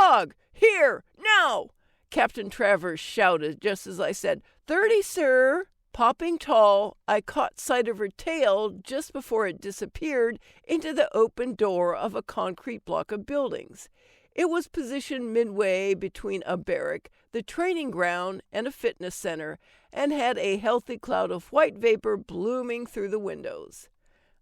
dog! Here! Now!" Captain Travers shouted just as I said, "30, sir." Popping tall, I caught sight of her tail just before it disappeared into the open door of a concrete block of buildings. It was positioned midway between a barrack, the training ground, and a fitness center, and had a healthy cloud of white vapor blooming through the windows.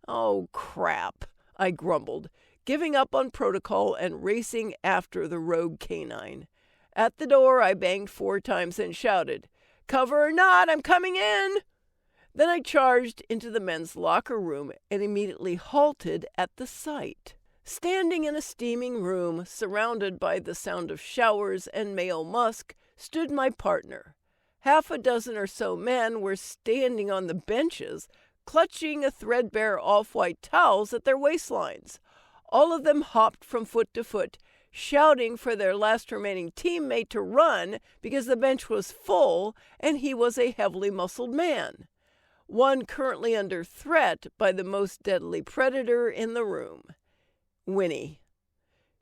"Oh, crap," I grumbled, giving up on protocol and racing after the rogue canine. At the door, I banged 4 times and shouted, "Cover or not, I'm coming in!" Then I charged into the men's locker room and immediately halted at the sight. Standing in a steaming room, surrounded by the sound of showers and male musk, stood my partner. 6 or so men were standing on the benches, clutching a threadbare off-white towels at their waistlines. All of them hopped from foot to foot, shouting for their last remaining teammate to run because the bench was full and he was a heavily muscled man. One currently under threat by the most deadly predator in the room. Winnie.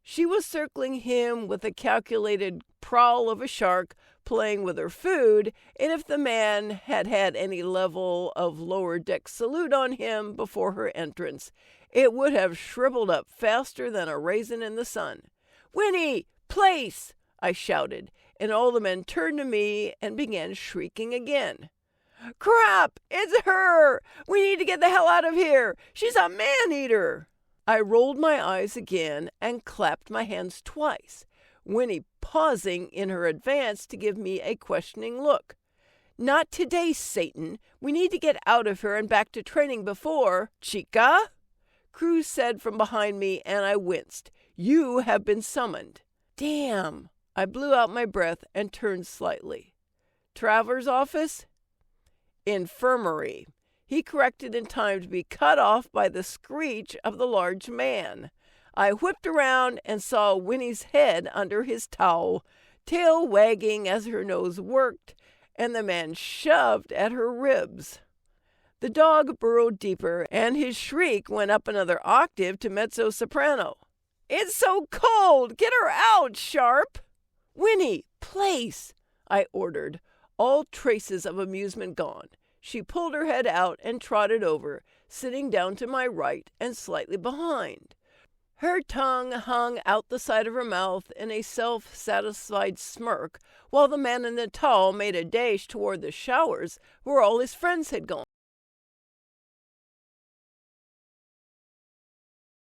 She was circling him with the calculated prowl of a shark, playing with her food, and if the man had had any level of lower deck salute on him before her entrance, it would have shriveled up faster than a raisin in the sun. "Winnie, place!" I shouted, and all the men turned to me and began shrieking again. "Crap! It's her! We need to get the hell out of here! She's a man-eater!" I rolled my eyes again and clapped my hands twice, Winnie pausing in her advance to give me a questioning look. "Not today, Satan. We need to get out of here and back to training before—" "Chica?" Cruz said from behind me, and I winced. "You have been summoned." "Damn." I blew out my breath and turned slightly. "Travers' office?" "Infirmary." He corrected in time to be cut off by the screech of the large man. I whipped around and saw Winnie's head under his towel, tail wagging as her nose worked, and the man shoved at her ribs. The dog burrowed deeper, and his shriek went up another octave to mezzo-soprano. "It's so cold! Get her out, Sharp!" "Winnie, place!" I ordered, all traces of amusement gone. She pulled her head out and trotted over, sitting down to my right and slightly behind. Her tongue hung out the side of her mouth in a self-satisfied smirk, while the man in the towel made a dash toward the showers where all his friends had gone.